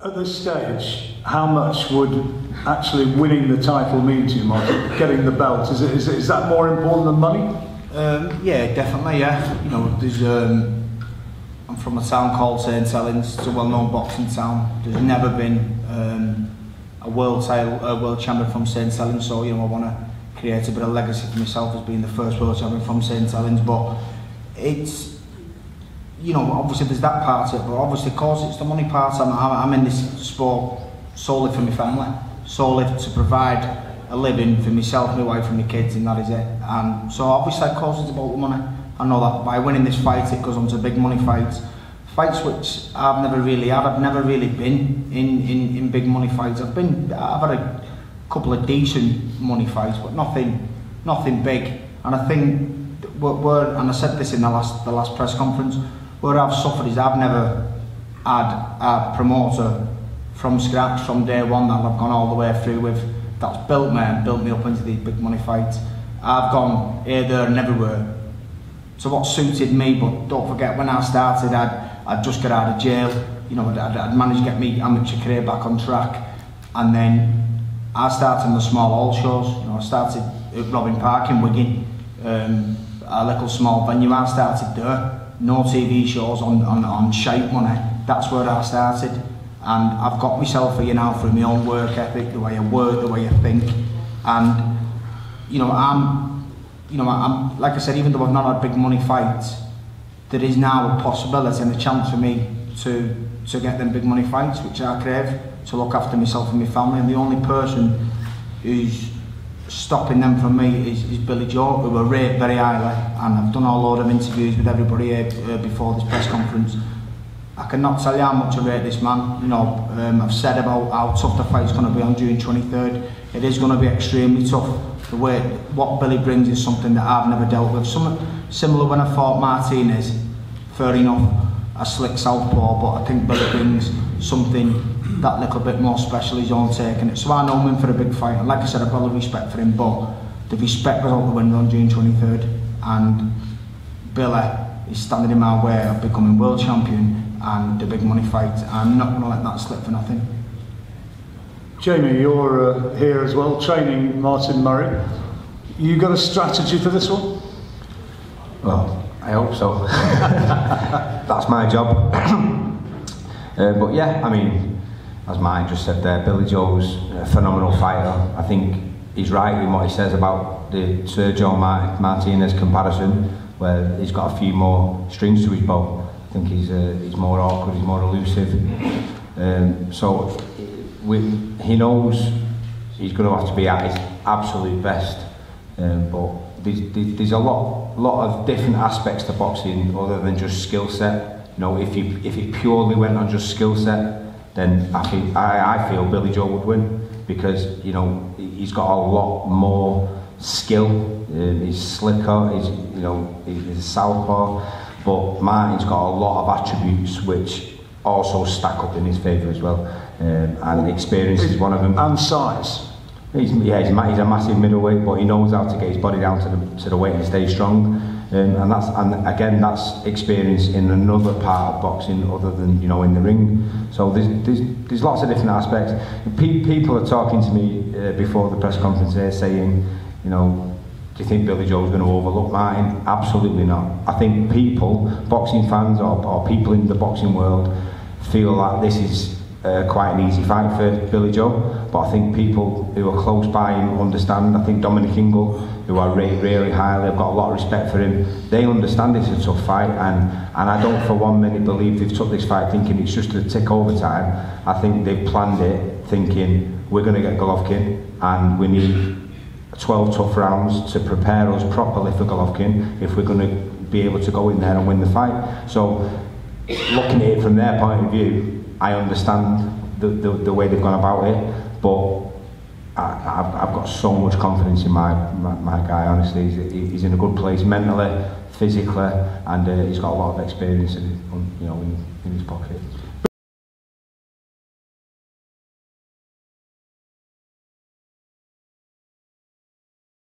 At this stage, how much would actually winning the title mean to you, Martin? Getting the belt, is that more important than money? Yeah, definitely. Yeah, you know, there's. I'm from a town called St Helens. It's a well-known boxing town. There's never been a world champion from St Helens. So you know, I want to create a bit of legacy for myself as being the first world champion from St Helens. But it's, you know, obviously there's that part of it, but obviously, of course, it's the money part. I'm in this sport solely for my family, solely to provide a living for myself, my wife and my kids, and that is it. And so obviously, of course, it's about the money. I know that by winning this fight, it goes on to big money fights. Fights which I've never really had. I've never really been in big money fights. I've had a couple of decent money fights, but nothing big. And I think and I said this in the last press conference, where I've suffered is I've never had a promoter from scratch, from day one, that I've gone all the way through with, that's built me up into these big money fights. I've gone here, there and everywhere. So what suited me, but don't forget, when I started, I'd just got out of jail. You know, I'd managed to get my amateur career back on track, and then I started in the small hall shows. You know, I started at Robin Park in Wigan, a little small venue. I started there. No TV shows on shite money. That's where I started, and I've got myself here now through my own work ethic, the way I work, the way I think, and you know, I'm like I said, even though I've not had big money fights, there is now a possibility and a chance for me to get them big money fights, which I crave, to look after myself and my family. And the only person who's stopping them from me is Billy Joe, who I rate very highly, and I've done a load of interviews with everybody here before this press conference. I cannot tell you how much I rate this man. You know, I've said about how tough the fight's going to be on June 23rd. It is going to be extremely tough. What Billy brings is something that I've never dealt with. Similar when I fought Martinez, fair enough, a slick southpaw, but I think Billy brings something that little bit more special, his own take in it. So I know him in for a big fight, and like I said, I've got a lot of respect for him, but the respect was out the window on June 23rd, and Billy is standing in my way of becoming world champion and the big money fight. I'm not going to let that slip for nothing. Jamie, you're here as well, training Martin Murray. You got a strategy for this one? Well, I hope so. That's my job. But yeah, I mean, as Mike just said there, Billy Joe's a phenomenal fighter. I think he's right in what he says about the Sergio Martinez comparison, where he's got a few more strings to his bow. I think he's more awkward, he's more elusive. So he knows he's going to have to be at his absolute best. But there's a lot of different aspects to boxing other than just skill set. You know, if it purely went on just skill set, then I feel Billy Joe would win, because you know he's got a lot more skill. He's slicker. He's a southpaw. But Martin's got a lot of attributes which also stack up in his favour as well, and experience is one of them. And size. He's a massive middleweight, but he knows how to get his body down to the weight and stay strong. And again, that's experience in another part of boxing other than, you know, in the ring. So there's lots of different aspects. People are talking to me before the press conference here saying, you know, do you think Billy Joe's going to overlook Martin? Absolutely not. I think boxing fans or people in the boxing world feel like this is quite an easy fight for Billy Joe, but I think people who are close by him understand. I think Dominic Ingle, who I rate really highly, I've got a lot of respect for him, they understand it's a tough fight, and I don't for 1 minute believe they've took this fight thinking it's just a tick over time. I think they've planned it thinking we're going to get Golovkin and we need 12 tough rounds to prepare us properly for Golovkin if we're going to be able to go in there and win the fight. So looking at it from their point of view, I understand the way they've gone about it, but I've got so much confidence in my guy. Honestly, he's in a good place mentally, physically, and he's got a lot of experience in his pocket.